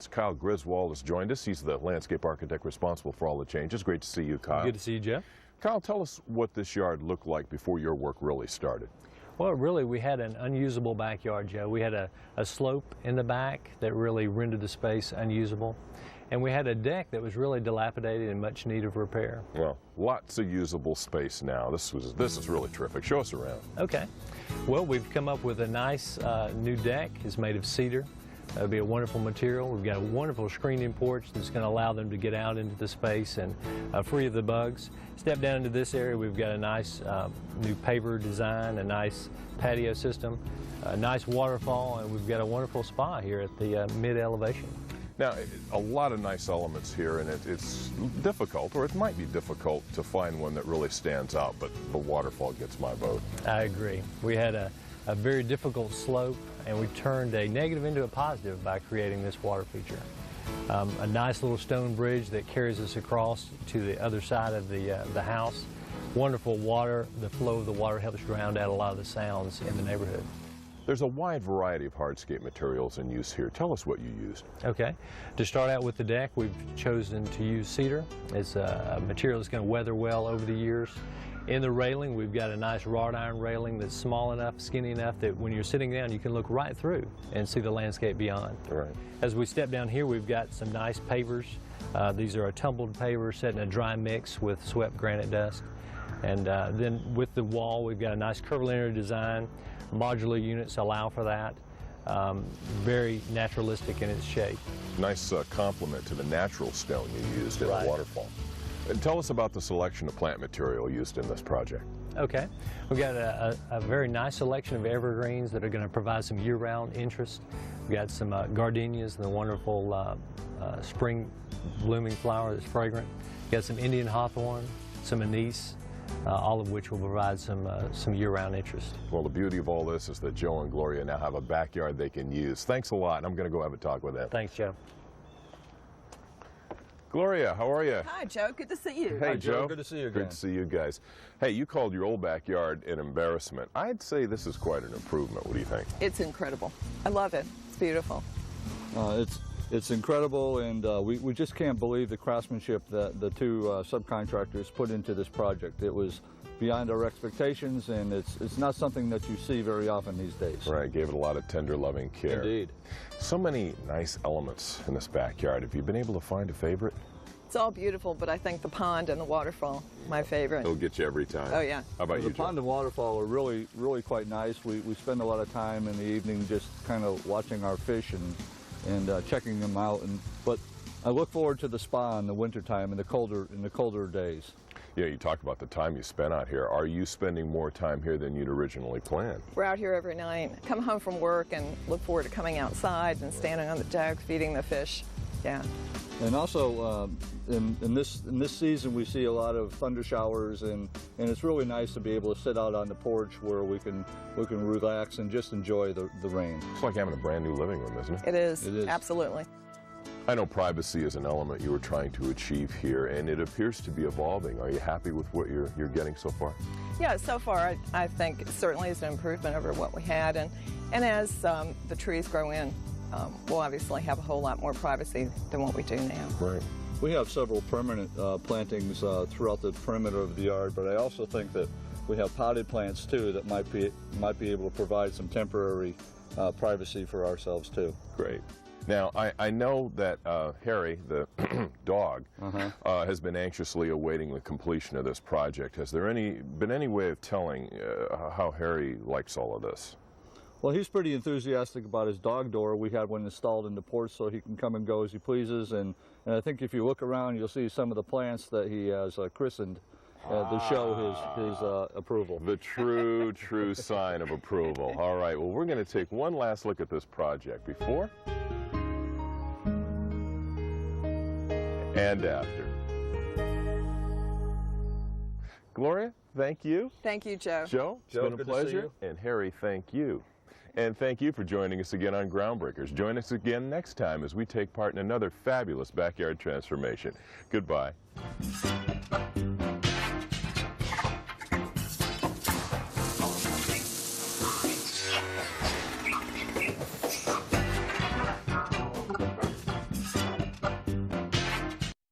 Kyle Griswold has joined us. He's the landscape architect responsible for all the changes. Great to see you, Kyle. Good to see you, Jeff. Kyle, tell us what this yard looked like before your work really started. Well, really, we had an unusable backyard, Joe. We had a slope in the back that really rendered the space unusable. And we had a deck that was really dilapidated and much need of repair. Well, lots of usable space now. This is really terrific. Show us around. Okay. Well, we've come up with a nice new deck. It's made of cedar. It'll be a wonderful material. We've got a wonderful screening porch that's going to allow them to get out into the space and free of the bugs. Step down into this area, we've got a nice new paver design, a nice patio system, a nice waterfall, and we've got a wonderful spa here at the mid-elevation. Now, a lot of nice elements here, and it's difficult, or it might be difficult, to find one that really stands out, but the waterfall gets my vote. I agree. We had a very difficult slope, and we turned a negative into a positive by creating this water feature. A nice little stone bridge that carries us across to the other side of the house. Wonderful water. The flow of the water helps drown out a lot of the sounds in the neighborhood. There's a wide variety of hardscape materials in use here. Tell us what you used. Okay. To start out with the deck, we've chosen to use cedar. It's a material that's going to weather well over the years. In the railing, we've got a nice wrought iron railing that's small enough, skinny enough that when you're sitting down, you can look right through and see the landscape beyond. Right. As we step down here, we've got some nice pavers. These are a tumbled paver set in a dry mix with swept granite dust. And then with the wall, we've got a nice curvilinear design. Modular units allow for that. Very naturalistic in its shape. Nice complement to the natural stone you used in a waterfall. And tell us about the selection of plant material used in this project. Okay. We've got a very nice selection of evergreens that are going to provide some year-round interest. We've got some gardenias and the wonderful spring blooming flower that's fragrant. We've got some Indian hawthorn, some anise, all of which will provide some year-round interest. Well, the beauty of all this is that Joe and Gloria now have a backyard they can use. Thanks a lot. I'm going to go have a talk with them. Thanks, Joe. Gloria, how are you? Hi, Joe. Good to see you. Hey, Hi, Joe. Good to see you again. Good to see you guys. Hey, you called your old backyard an embarrassment. I'd say this is quite an improvement. What do you think? It's incredible. I love it. It's beautiful. It's incredible, and we just can't believe the craftsmanship that the two subcontractors put into this project. It was beyond our expectations, and it's not something that you see very often these days. Right, gave it a lot of tender, loving care. Indeed. So many nice elements in this backyard. Have you been able to find a favorite? It's all beautiful, but I think the pond and the waterfall, my favorite. It'll get you every time. Oh, yeah. How about you, The Joe? pond and waterfall are really quite nice. We spend a lot of time in the evening just kind of watching our fish and checking them out. But I look forward to the spa in the wintertime and the colder days. Yeah, you talked about the time you spent out here. Are you spending more time here than you'd originally planned? We're out here every night. Come home from work and look forward to coming outside and standing on the deck, feeding the fish. Yeah. And also, in this season, we see a lot of thunder showers, and it's really nice to be able to sit out on the porch where we can relax and just enjoy the rain. It's like having a brand new living room, isn't it? It is. It is. Absolutely. I know privacy is an element you were trying to achieve here, and it appears to be evolving. Are you happy with what you're getting so far? Yeah, so far I think it certainly is an improvement over what we had, and as the trees grow in, we'll obviously have a whole lot more privacy than what we do now. Right. We have several permanent plantings throughout the perimeter of the yard, but I also think that we have potted plants too that might be able to provide some temporary privacy for ourselves too. Great. Now, I know that Harry, the dog, has been anxiously awaiting the completion of this project. Has there been any way of telling how Harry likes all of this? Well, he's pretty enthusiastic about his dog door. We had one installed in the porch so he can come and go as he pleases, and I think if you look around, you'll see some of the plants that he has christened to show his approval. The true sign of approval. All right, well, we're going to take one last look at this project before and after. Gloria, thank you. Thank you, Joe. Joe, it's been a pleasure. And Harry, thank you. And thank you for joining us again on Groundbreakers. Join us again next time as we take part in another fabulous backyard transformation. Goodbye.